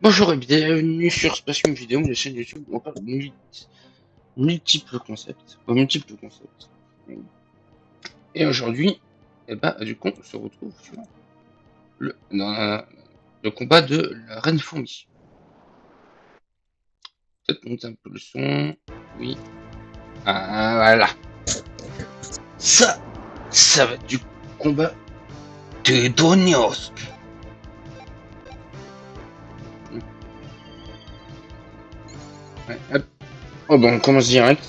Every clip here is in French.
Bonjour et bienvenue sur Spatium Vidéo, la chaîne YouTube où on parle de multiples concepts, multiples concepts. Et aujourd'hui, du coup, on se retrouve sur le combat de la reine fourmi. Peut-être monter un peu le son. Oui. Ah, voilà. Ça va être du combat de Donios. Ouais, hop. Oh bon, on commence direct.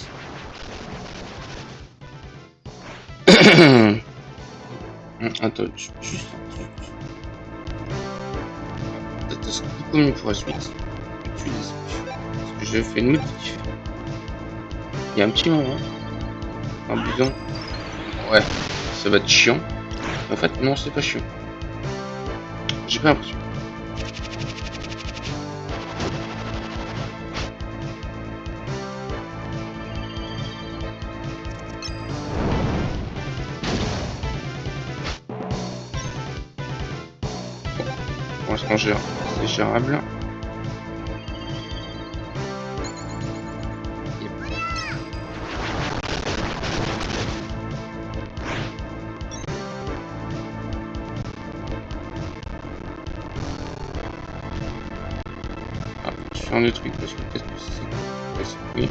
Attends, juste peut-être ce sera beaucoup mieux pour la suite. Utilise. Parce que j'ai fait une modif. Il y a un petit moment. Un bidon. Ouais, ça va être chiant. En fait, non, c'est pas chiant. J'ai pas l'impression. Pour l'instant, c'est gérable. Ah, je fais un autre truc parce que peut-être que c'est. Oui.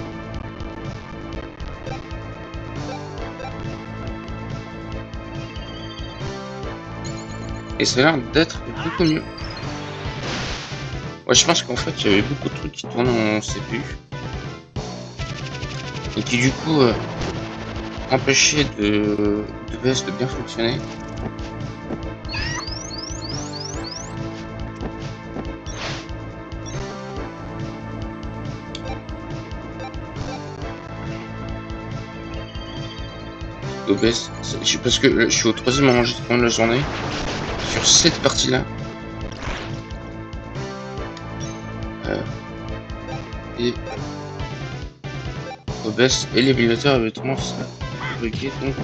Et ça a l'air d'être beaucoup mieux. Ouais, je pense qu'en fait, il y avait beaucoup de trucs qui tournaient en CPU. Et qui, du coup, empêchaient d'OBS de bien fonctionner. OBS, parce que je suis au troisième enregistrement de la journée. Sur cette partie-là. Et OBS et l'émulateur avaient tendance à bugger, donc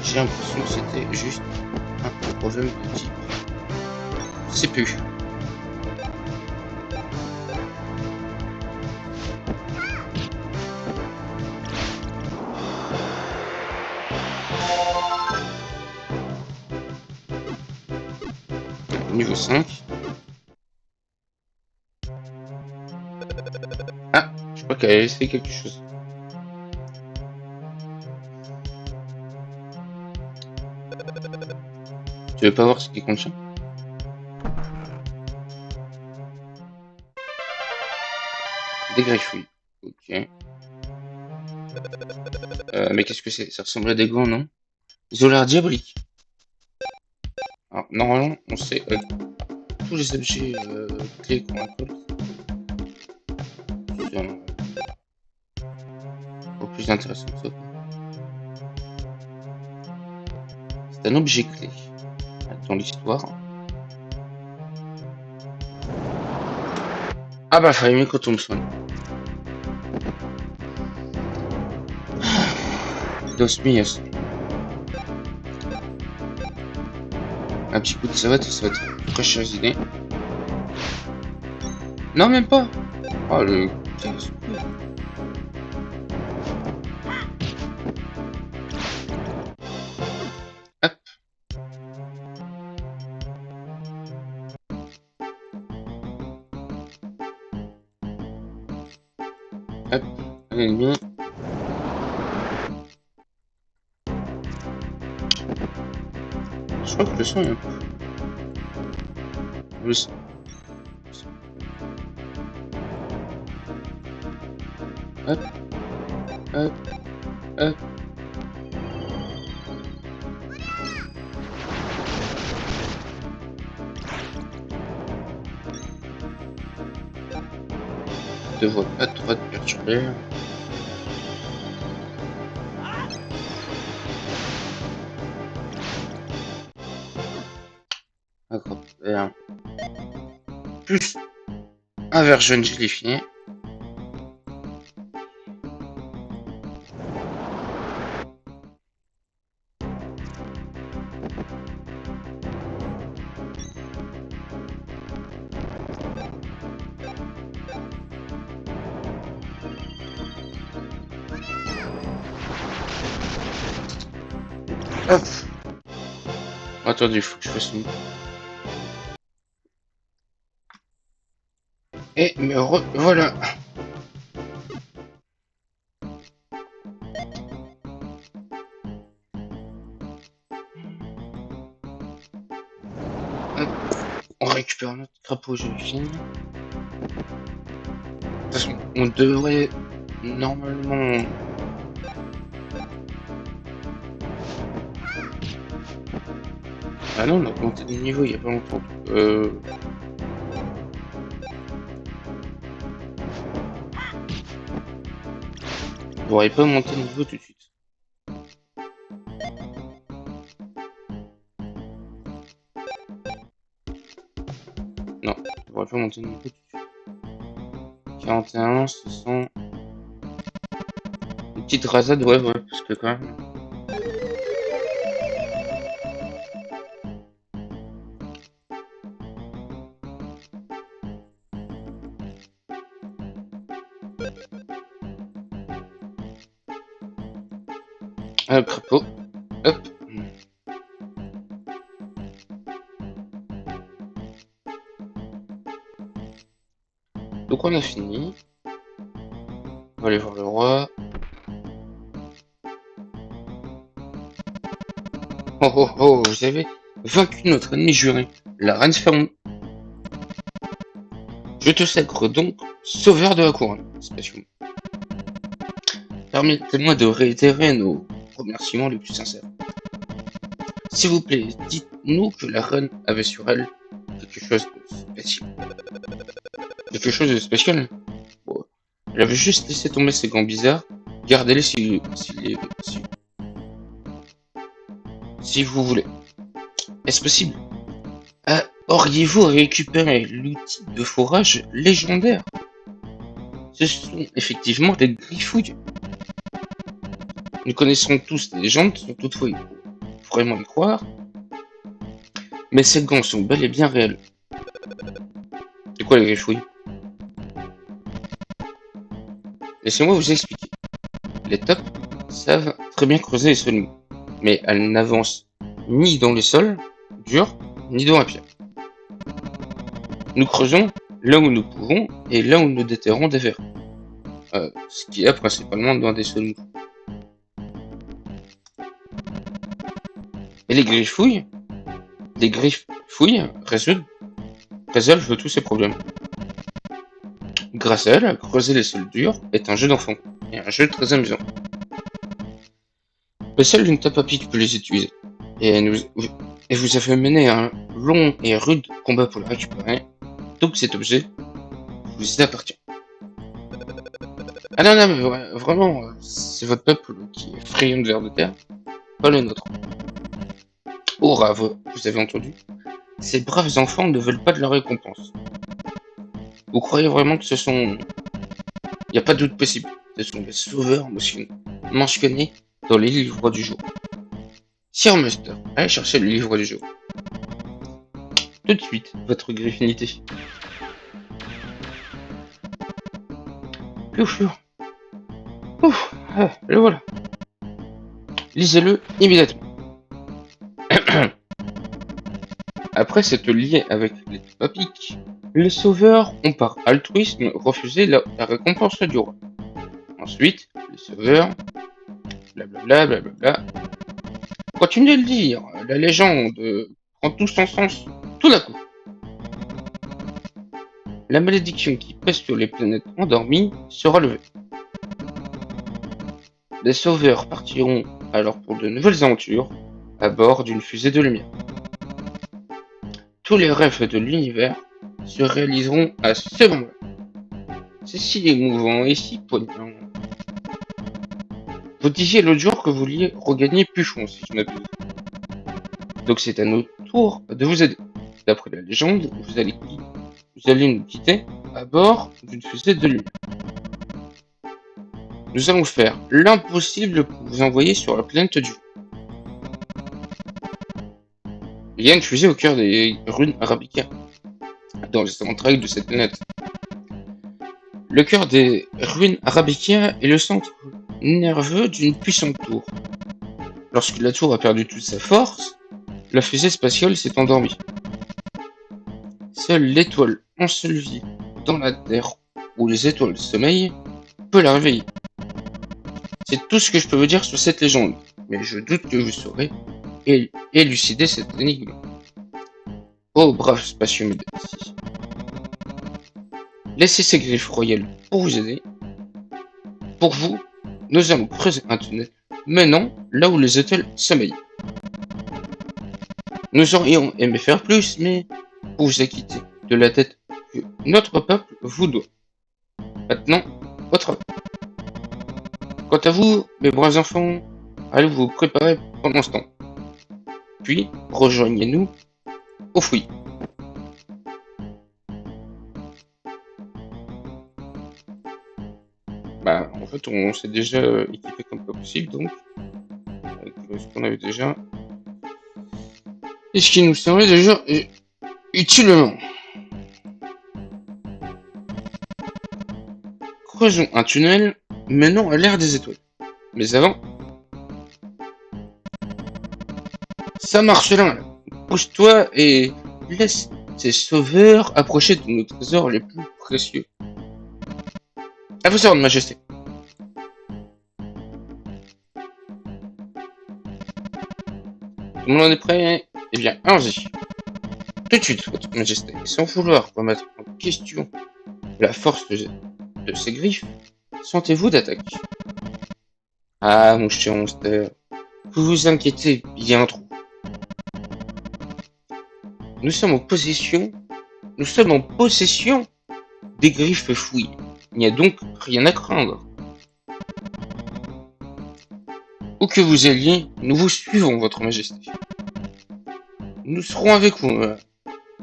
j'ai l'impression que c'était juste un problème de type CPU. Niveau 5. Ah, je crois qu'elle a laissé quelque chose. Tu veux pas voir ce qui contient? Des greffouilles. Ok. Mais qu'est-ce que c'est? Ça ressemble à des gants, non? Zolar diabolique. Alors, normalement, on sait tous les objets clés qu'on récolte. C'est au plus intéressant que ça. C'est un objet clé dans l'histoire. Ah bah, fallait mieux qu'on tombe soin. Dos Mios. Un petit coup de savate, ça va être fraîches idées. Non, même pas. Oh, le casse. Hop. Hop. Allez, bien. Je crois que le son est un peu. Le son. Hop. Hop. Hop. Devrait pas trop te perturber. D'accord. Plus un verre jaune gélifié. Hop. Attendez, il faut que je fasse une... Et voilà. Hop. On récupère notre crapaud Joséphine. De toute façon, on devrait normalement... Ah non, on a augmenté de niveau il y a pas longtemps. Vous n'aurez pas monté de niveau tout de suite. Non, vous n'aurez pas monté de niveau tout de suite. 41, 600... Une petite rasade, ouais, parce que quand même... Un crapaud. Hop. Donc on a fini. On va aller voir le roi. Oh oh oh, vous avez vaincu notre ennemi juré, la reine Sphérou. Je te sacre donc sauveur de la couronne. Spécialement. Permettez-moi de réitérer nos remerciements les plus sincères. S'il vous plaît, dites-nous que la reine avait sur elle quelque chose de spécial. Quelque chose de spécial? Bon, elle avait juste laissé tomber ses gants bizarres. Gardez-les si vous voulez. Est-ce possible? Auriez-vous récupéré l'outil de forage légendaire? Ce sont effectivement des griffouilles. Nous connaissons tous les légendes, sans toutefois vraiment y croire. Mais ces gants sont bel et bien réels. C'est quoi les griffouilles? Laissez-moi vous expliquer. Les tops savent très bien creuser les sols mous, mais elles n'avancent ni dans les sols durs, ni dans la pierre. Nous creusons là où nous pouvons et là où nous déterrons des vers. Ce qui est principalement dans des sols mous. Et les griffouilles résolvent tous ces problèmes. Grâce à elles, creuser les sols durs est un jeu d'enfant, et un jeu très amusant. Mais seule une tape à pic peut les utiliser, et vous avez mené un long et rude combat pour le récupérer, donc cet objet vous appartient. Ah non, non, mais vraiment, c'est votre peuple qui est friand de vers de terre, pas le nôtre. Hurrah, vous avez entendu? Ces braves enfants ne veulent pas de leur récompense. Vous croyez vraiment que ce sont... Il n'y a pas de doute possible. Ce sont les sauveurs mentionnés dans les livres du jour. Sir Muster, allez chercher le livre du jour. Tout de suite, votre griffinité. Ouf, ouf, le voilà. Lisez-le immédiatement. Après s'être lié avec les papiques, les sauveurs ont par altruisme refusé la récompense du roi. Ensuite, les sauveurs... Blablabla, blablabla. Continuez de le dire, la légende prend tout son sens tout d'un coup. La malédiction qui pèse sur les planètes endormies sera levée. Les sauveurs partiront alors pour de nouvelles aventures à bord d'une fusée de lumière. Tous les rêves de l'univers se réaliseront à ce moment-là. C'est si émouvant et si poignant. Vous disiez l'autre jour que vous vouliez regagner Puchon, si je m'abuse. Donc c'est à notre tour de vous aider. D'après la légende, vous allez nous quitter à bord d'une fusée de lumière. Nous allons faire l'impossible pour vous envoyer sur la planète du jour. Il y a une fusée au cœur des runes arabica, dans les entrailles de cette planète. Le cœur des ruines arabica est le centre nerveux d'une puissante tour. Lorsque la tour a perdu toute sa force, la fusée spatiale s'est endormie. Seule l'étoile ensevelie dans la Terre, où les étoiles sommeillent, peut la réveiller. C'est tout ce que je peux vous dire sur cette légende, mais je doute que vous saurez élucider cette énigme. Oh, brave spacieux Médécis. Laissez ces griffes royales pour vous aider. Pour vous, nous allons creuser un tunnel menant là où les étoiles sommeillent. Nous aurions aimé faire plus, mais pour vous acquitter de la dette que notre peuple vous doit. Maintenant, au travail. Quant à vous, mes braves enfants, allez vous préparer pendant ce temps. Puis, rejoignez-nous au fouillis. Bah, en fait, on s'est déjà équipé comme pas possible, donc, avec ce qu'on avait déjà. Et ce qui nous servait déjà utilement. Creusons un tunnel menant à l'ère des étoiles. Mais avant, ça marche là. Pousse-toi et laisse tes sauveurs approcher de nos trésors les plus précieux. À vos ordres, Majesté. Tout le monde est prêt? Eh bien, allons-y. Tout de suite, Votre Majesté, sans vouloir remettre en question la force de ces griffes, sentez-vous d'attaquer. Ah, mon cher monster, vous vous inquiétez bien trop. Nous sommes en possession des griffes fouilles. Il n'y a donc rien à craindre. Où que vous alliez, nous vous suivons, Votre Majesté. Nous serons avec vous.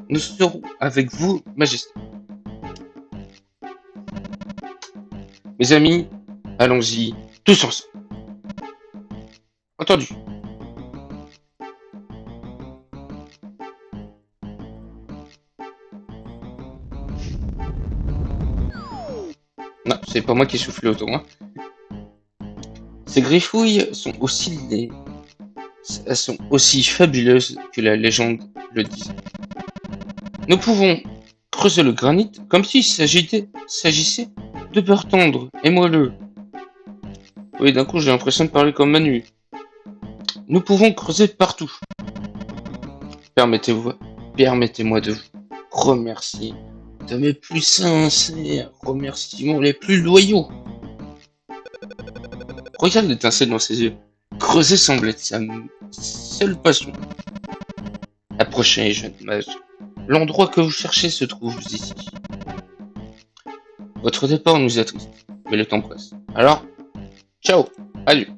Nous serons avec vous, Majesté. Mes amis, allons-y tous ensemble. Entendu. Non, c'est pas moi qui ai soufflé autour. Hein. Ces griffouilles elles sont aussi fabuleuses que la légende le disait. Nous pouvons creuser le granit comme s'il s'agissait de beurre tendre et moelleux. Oui, d'un coup j'ai l'impression de parler comme Manu. Nous pouvons creuser partout. Permettez-moi de vous remercier de mes plus sincères remerciements les plus loyaux. Regarde l'étincelle dans ses yeux. Creuser semble être sa seule passion. Approchez, jeune mage. L'endroit que vous cherchez se trouve ici. Votre départ nous attriste, mais le temps presse. Alors, ciao, adieu.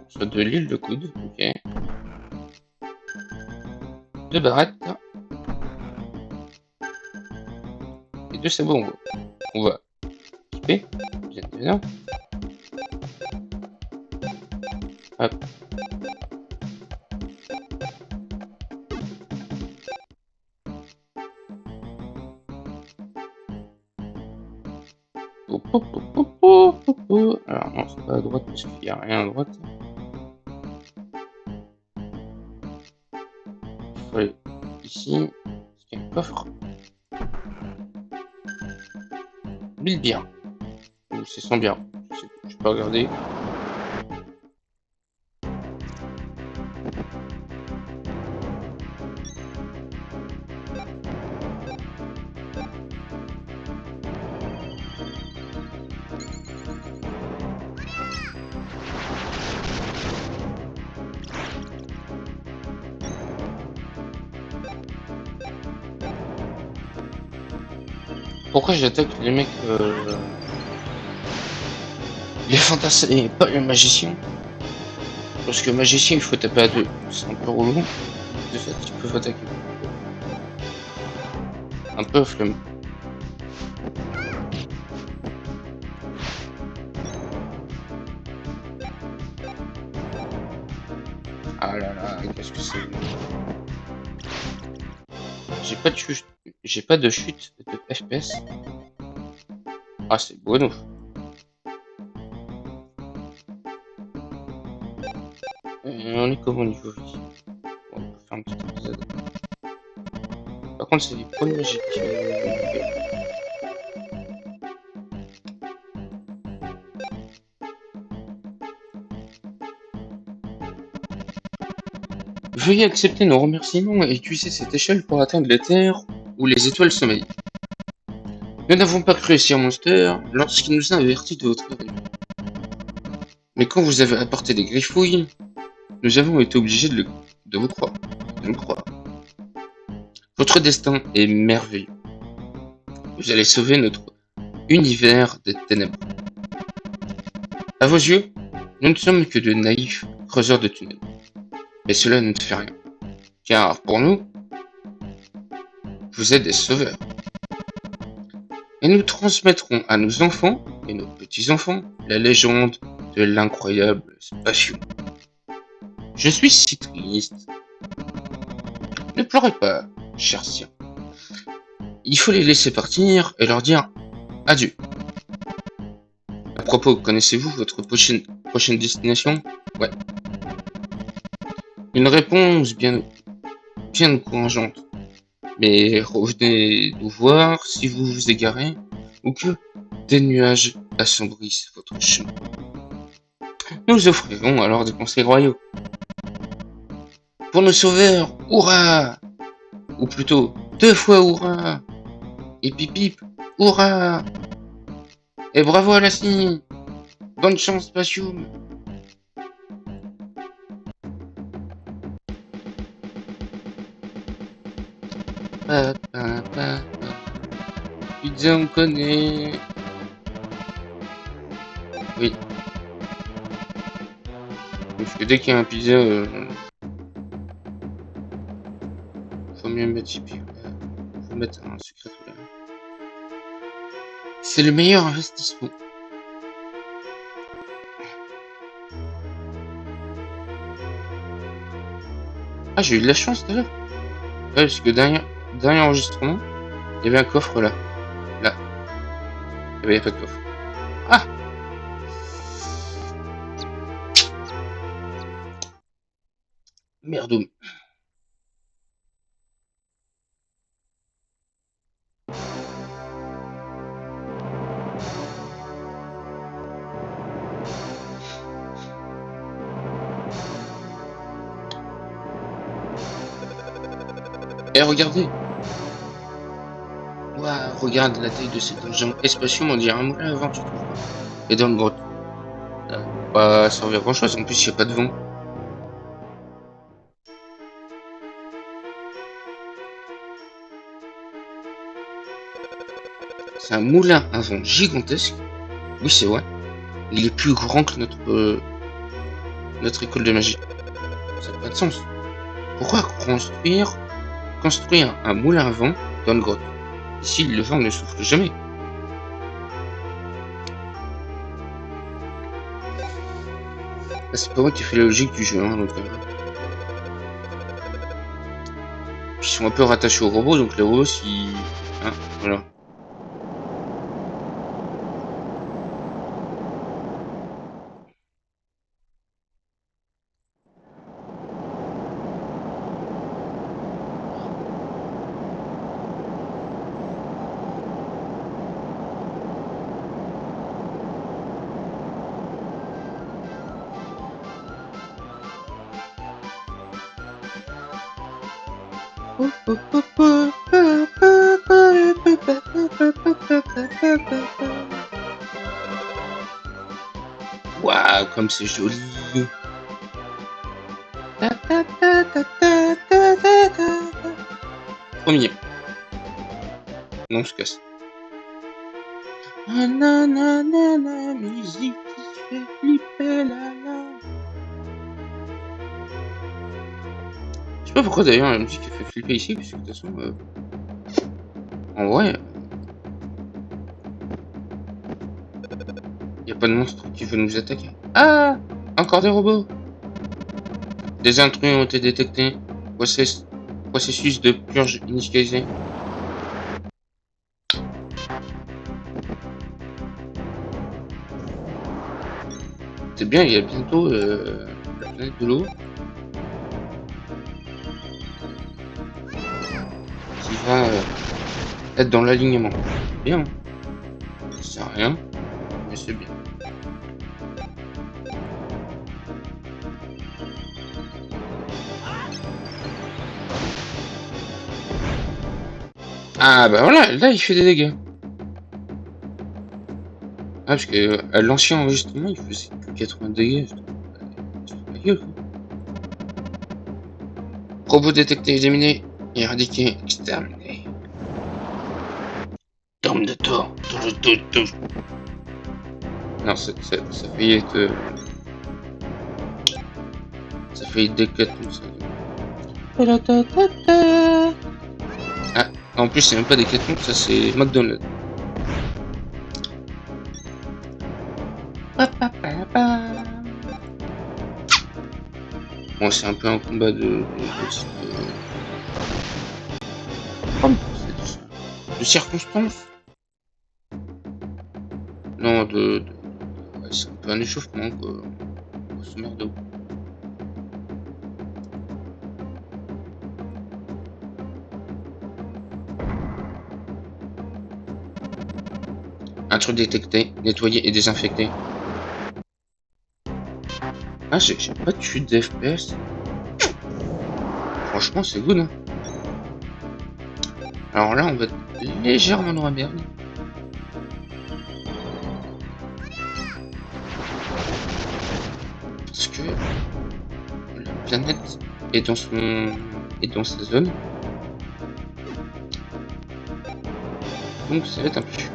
Soit de l'île de coude, ok. Deux barrettes. Et deux sabots, on va équiper, bien évidemment. Hop. Alors non, c'est pas à droite parce qu'il n'y a rien à droite. Il faut aller ici. Est-ce qu'il y a un coffre? Mille bières. Ou c'est 100 bières. Je peux regarder. Pourquoi j'attaque les mecs les fantassins et pas le magicien? Parce que le magicien il faut taper à deux. C'est un peu relou. De fait, ils peuvent attaquer. Un peu flemme. Ah là là, qu'est-ce que c'est? J'ai pas de chute. J'ai pas de chute de FPS. Ah, c'est bueno. On est comme au niveau vie. On peut faire un petit épisode. Par contre, c'est des points magiques. Veuillez accepter nos remerciements et utiliser cette échelle pour atteindre les terres où les étoiles sommeillent. Nous n'avons pas cru Sir Monster lorsqu'il nous a avertis de votre arrivée. Mais quand vous avez apporté des griffouilles, nous avons été obligés de vous croire. De nous croire. Votre destin est merveilleux. Vous allez sauver notre univers des ténèbres. À vos yeux, nous ne sommes que de naïfs creuseurs de tunnels. Mais cela ne fait rien. Car pour nous, vous êtes des sauveurs. Et nous transmettrons à nos enfants et nos petits-enfants la légende de l'incroyable Spatio. Je suis si triste. Ne pleurez pas, cher sien. Il faut les laisser partir et leur dire adieu. À propos, connaissez-vous votre prochaine destination? Ouais. Une réponse bien encourageante. Mais revenez nous voir si vous vous égarez ou que des nuages assombrissent votre chemin. Nous offrirons alors des conseils royaux. Pour nos sauveurs, hurrah! Ou plutôt, 2 fois hurrah! Et pip pip, hurrah! Et bravo à la Lassie! Bonne chance, Spatium! Pizza, on connaît. Oui. Parce que dès qu'il y a un pizza, faut mieux mettre Tipeee. Faut mettre un secret. C'est le meilleur investissement. Ah, j'ai eu de la chance tout à l'heure. Ouais, parce que dernier enregistrement, il y avait un coffre là. Là. Il n'y avait pas de coffre. Ah! Merdoum. Eh, regardez! Waouh, regarde la taille de cet donjon. Espation, on dirait un moulin à vent, tu trouves pas? Et dans le grotte. Ça va pas servir à grand chose, en plus il n'y a pas de vent. C'est un moulin à vent gigantesque. Oui, c'est vrai. Il est plus grand que notre école de magie. Ça n'a pas de sens. Pourquoi construire un moulin à vent dans une grotte? Ici, le vent ne souffle jamais. Ah, c'est pas moi qui fais la logique du jeu, hein, donc. Ils sont un peu rattachés aux robots, donc les robots, si. Hein, voilà. Waouh, comme c'est joli. Premier. Non, on se casse. Ah, nanana, musique qui fait flipper la la. Je sais pas pourquoi d'ailleurs la musique fait flipper ici, parce que de toute façon, en vrai, y a pas de monstre qui veut nous attaquer. Ah, encore des robots. Des intrus ont été détectés. processus de purge initialisé. C'est bien, il y a bientôt la planète de l'eau qui va être dans l'alignement. Bien, hein. Ça sert à rien, mais c'est bien. Ah bah voilà, là il fait des dégâts. Ah parce que à l'ancien enregistrement il faisait que 80 dégâts. Tu fais la gueule, quoi. Robot détecté, éliminé, éradiqué, exterminé. Tome de Thor. Non, ça a failli être... ça a failli être Décathlon, ça. Ah, en plus c'est même pas Décathlon, ça c'est McDonald's. Bon, c'est un peu un combat de type... de circonstances. Non, ouais, c'est un peu un échauffement, quoi. Grosso merdo. Intrus détecté, nettoyé et désinfecté. Ah, j'ai pas de chute d'FPS. Franchement, c'est good, hein. Alors là, on va être légèrement dans la merde. Parce que la planète est dans sa zone. Donc ça va être un peu chiant.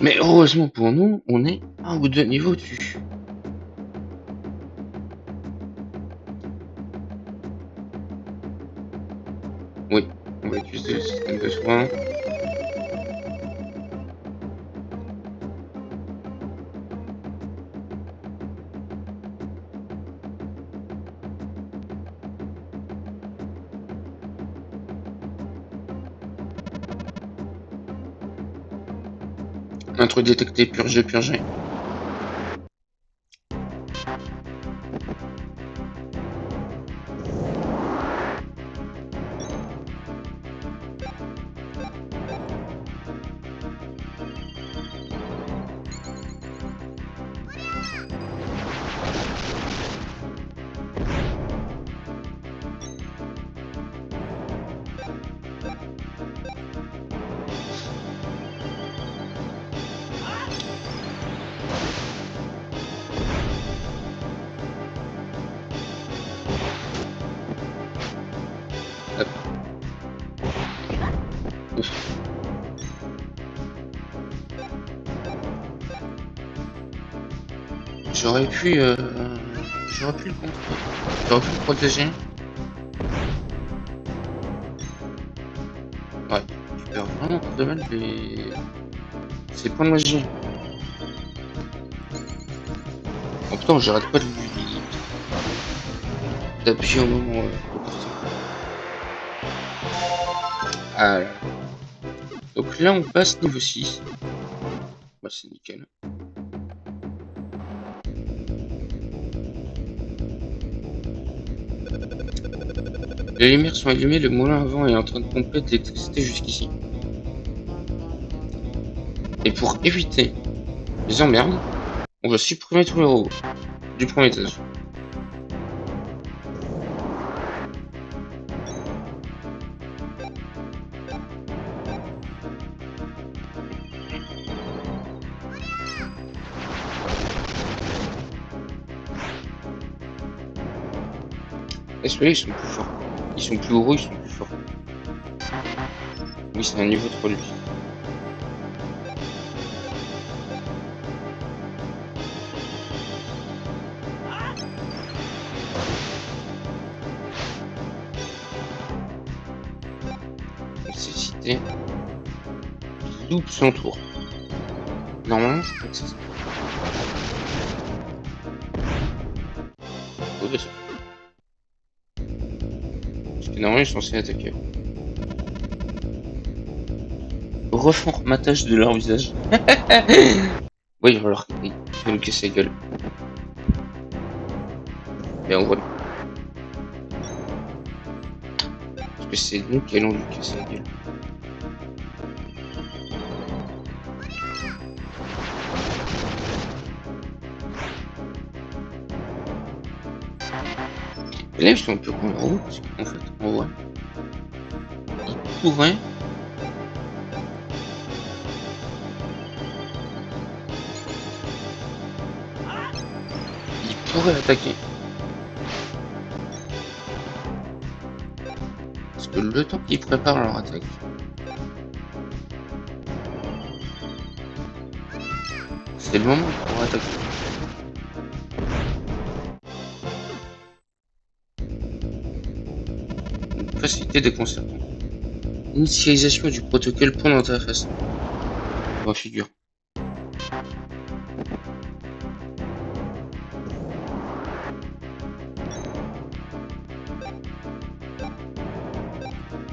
Mais heureusement pour nous, on est un ou deux niveaux dessus. Oui, on va utiliser le système de soins. Intrus détecté, purgé, purgé. Hop. Ouf. J'aurais pu le contrôler. J'aurais pu le protéger. Ouais, tu perds vraiment trop de mal ces points de magie. Oh putain, j'arrête pas d'appuyer au moment opportun. Ah là. Donc là, on passe niveau 6. Bah, c'est nickel. Les lumières sont allumées, le moulin à vent est en train de pomper de l'électricité jusqu'ici. Et pour éviter les emmerdes, on va supprimer tous les robots du premier étage. Et ceux-là, ils sont plus forts. Ils sont plus gros, ils sont plus forts. Oui, c'est un niveau 3 lui. Nécessité. Il loupe son tour. Normalement, je crois que c'est ça. Oui, bien sûr. Parce que normalement, ils sont censés attaquer. Reformatage de leur visage. Oui, il va leur... il va nous casser la gueule. Mais on voit. Parce que c'est nous qui allons lui casser la gueule. Et là, ils sont un peu cons, les robots, parce qu'en fait, on voit. Ils pourraient. Ils pourraient attaquer. Parce que le temps qu'ils préparent leur attaque. C'est le moment pour attaquer. Une facilité déconcertante. Initialisation du protocole pour l'interface. Bon, figure.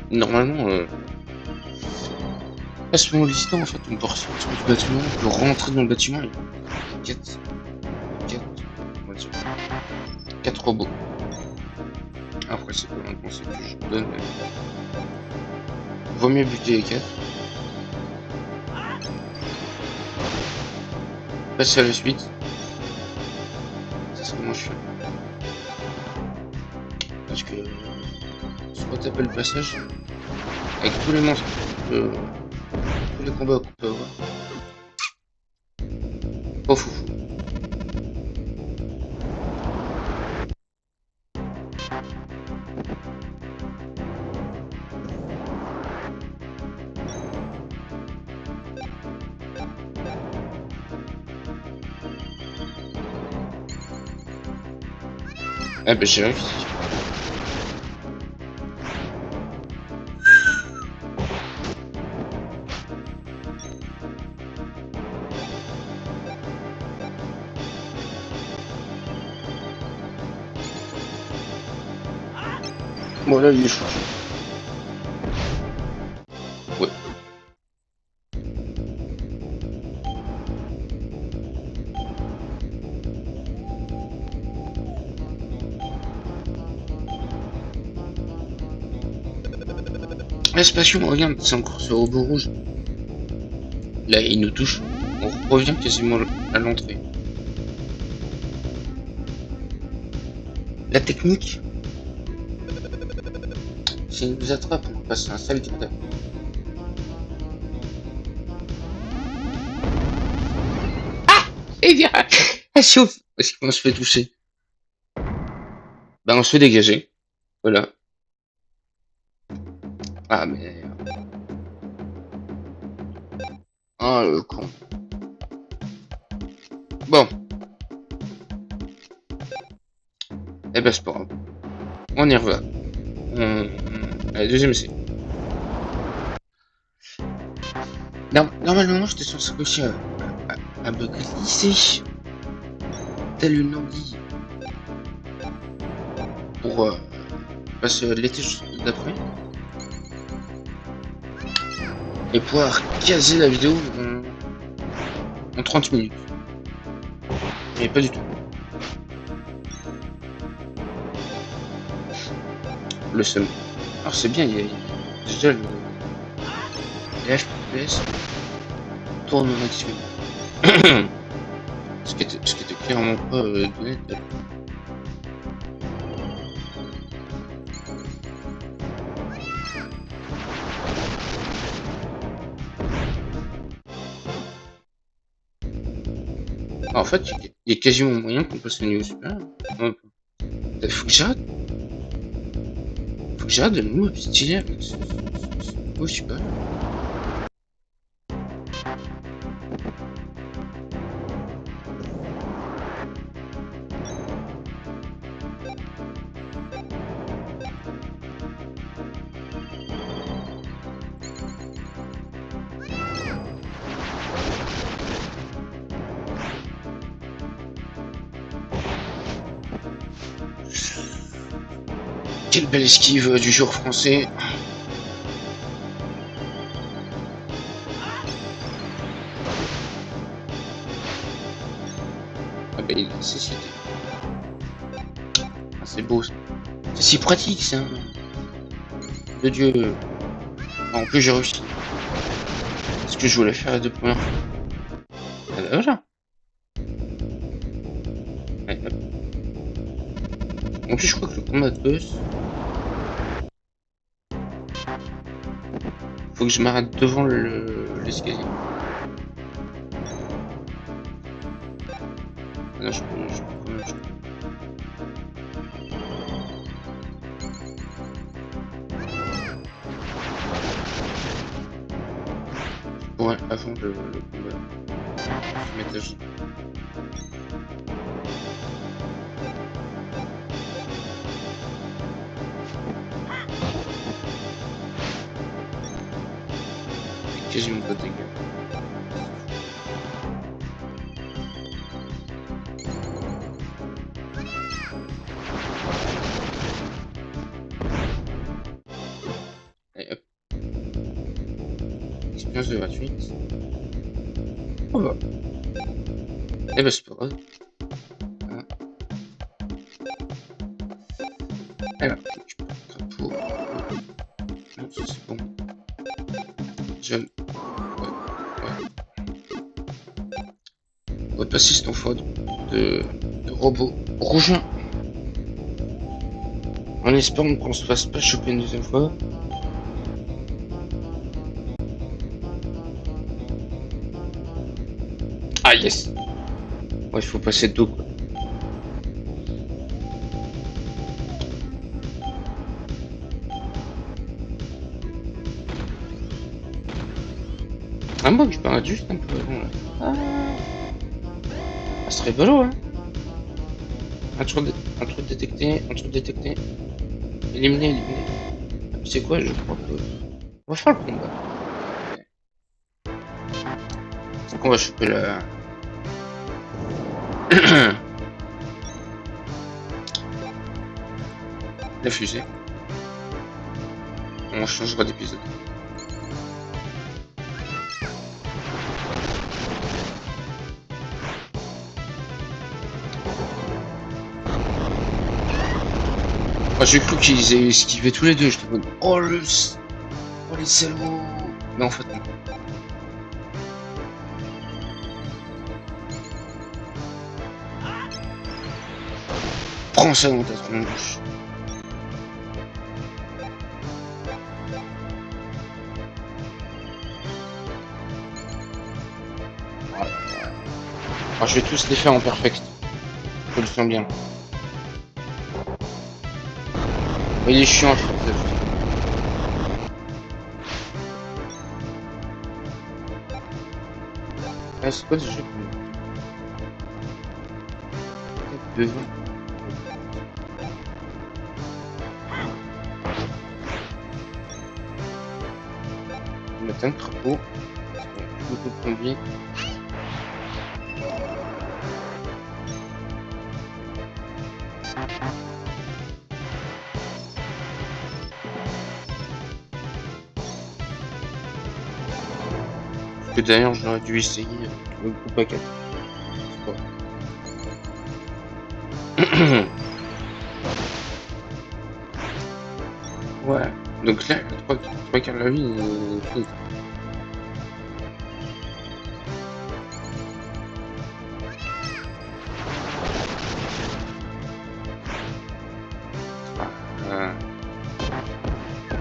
Normalement, à ce moment l'incident, en fait, on peut ressortir du bâtiment, on peut rentrer dans le bâtiment et 4, 4 robots. Après, c'est pas un conseil que je donne, mais vaut mieux buter les 4. Passer à la suite. C'est ce que moi je fais. Parce que soit taper le passage, avec tous les monstres, tous les combats qu'on peut avoir. Pas foufou. Ah bah j'ai réussi. Bon là il est chaud. Ouais. L'espace, regarde, c'est encore ce robot rouge. Là il nous touche. On revient quasiment à l'entrée. La technique, s'il nous attrape, on va passer un sale quart d'heure. Eh bien, elle chauffe. Est-ce qu'on se fait toucher? Bah on se fait dégager. Voilà. Ah mais... Ah le con. Bon. Eh ben c'est pas grave. On y revient. Allez, deuxième essai. Normalement, j'étais censé réussir à me glisser tel une anguille pour passer à l'été d'après et pouvoir caser la vidéo en 30 minutes. Mais pas du tout. Le seum. Alors c'est bien, il y a déjà les FPS tourne au maximum. Ce qui était clairement pas donné. En fait, il y a quasiment moyen qu'on passe au niveau supérieur. Ouais. Faut que j'arrête. Faut que j'arrête de me obstiner avec ce niveau supérieur. Quelle belle esquive du jour français. Ah bah il est nécessité. Ah, c'est beau ça. C'est si pratique ça. De Dieu. Ah, en plus j'ai réussi. C'est ce que je voulais faire les deux premières fois. Ah bah voilà. Ouais, hop. En plus je crois que le combat de boss, faut que je m'arrête devant l'escalier. Ah non, je peux quand même. Ouais, avant le combat. Je vais mettre à jour. Fait quasiment pas de dégâts. Allez hop. Expérience de gratuite. Oh bah. Eh bah c'est pas grave. Hein. Alors, je peux le drapeau. Non, ça c'est bon. Jump. Ouais. On va passer cette fois de robot rouge. En espérant qu'on se fasse pas choper une deuxième fois. Ah yes. Ouais, il faut passer de dos quoi. Ah moi que je m'arrête juste un peu avant là. Ah, c'est rigolo hein. Un truc détecté, un truc détecté. Éliminé, éliminé. C'est quoi, je crois que... On va faire le combat. C'est qu'on va choper la... la fusée. On changera d'épisode. Moi j'ai cru qu'ils aient esquivé tous les deux, j'étais bon. Oh le... Oh les salauds. Mais en fait non. Prends ça dans ta tronche. Alors, je vais tous les faire en perfect. Je le sens bien. Mais il est chiant à faire ça. Ah, c'est quoi ce jeu? Peut-être devant. On va mettre un crapaud. Beaucoup de combien. Parce que d'ailleurs j'aurais dû essayer le groupe à 4. Ouais. Donc là, 3 quarts de la vie est finie.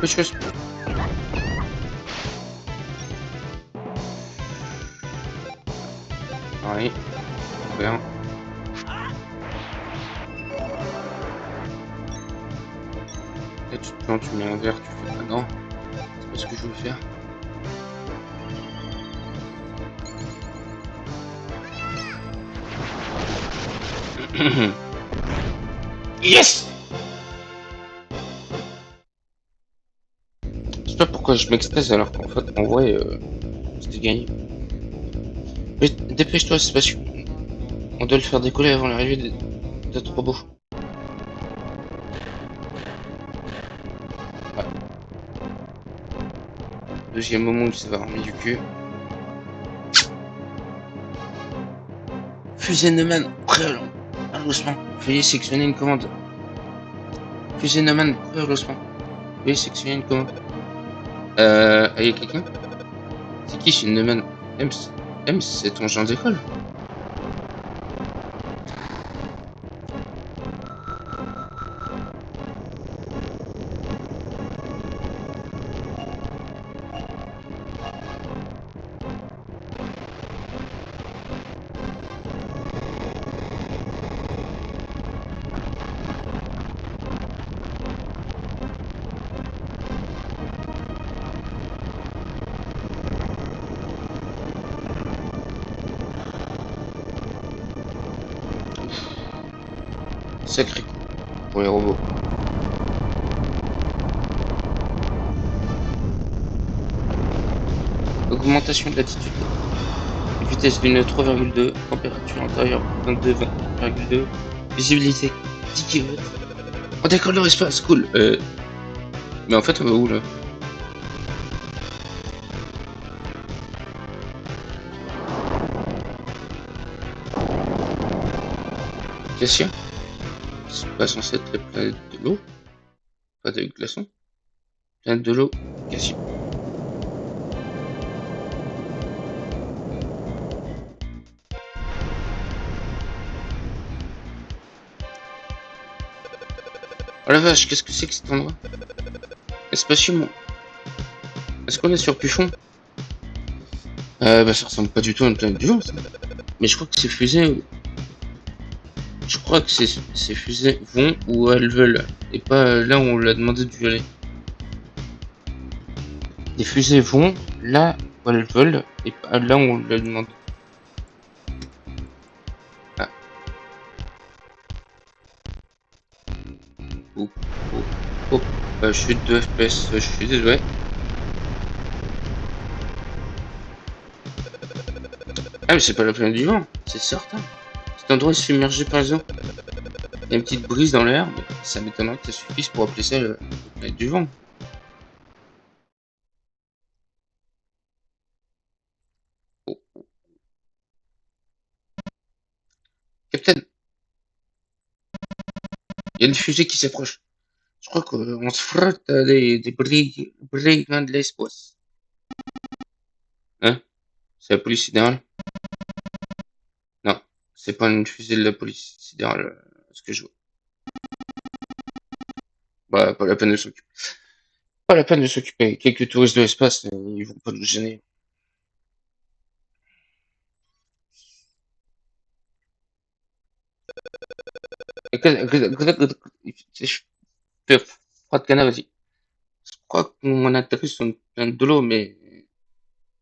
Peu de choses. Ouais. Bien. Là, tu te plantes, tu mets un verre, tu fais pas non. C'est pas ce que je veux faire. Yes! Je sais pas pourquoi je m'extase alors qu'en fait, en vrai, c'était gagné. Mais dépêche-toi, c'est parce qu'on doit le faire décoller avant l'arrivée d'autres robots. Deuxième moment où ça va remettre du cul. Fusée Neumann, prêt à lancement. Veuillez sectionner une commande. Fusée Neumann, prêt au lancement. Veuillez sectionner une commande. Y'a quelqu'un? C'est qui chez Neumann? M, c'est ton genre d'école? Sacré coup pour les robots. Augmentation de latitude. Vitesse d'une 3,2. Température intérieure 22,2. Visibilité 10 km. On décolle dans l'espace, cool. Mais en fait, on va où là? Cassia? C'est pas censé être la planète de l'eau? Pas de glaçons? Planète de l'eau, Cassia. Oh la vache, qu'est-ce que c'est que cet endroit? Espacieux, est-ce qu'on est sur Buffon? Bah ça ressemble pas du tout à une planète du vent, ça. Mais je crois que ces fusées... Je crois que ces fusées vont où elles veulent. Et pas là où on l'a demandé d'y aller. Les fusées vont là où elles veulent et pas là où on l'a demandé. Ah. Oh, oh, oh. Chute de FPS, je suis désolé. Ah mais c'est pas la planète du vent, c'est certain. Cet endroit est submergé par les eaux. Il y a une petite brise dans l'air, mais ça m'étonnerait que ça suffise pour appeler ça la planète du vent. Oh. Capitaine, il y a une fusée qui s'approche. Je crois qu'on se frotte à des brigands de l'espace. Hein? C'est la police sidérale? Non, c'est pas une fusée de la police sidérale, ce que je vois. Bah, pas la peine de s'occuper. Pas la peine de s'occuper. Quelques touristes de l'espace, ils vont pas nous gêner. Je frotte canard, vas-y. Je crois qu'on atterrit sur une planète de l'eau, mais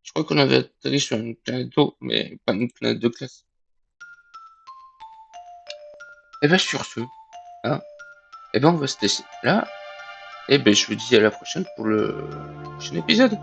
je crois qu'on avait atterri sur une planète d'eau, mais pas une planète de classe. Et ben sur ce, hein, et ben on va se laisser là. Et ben je vous dis à la prochaine pour le prochain épisode.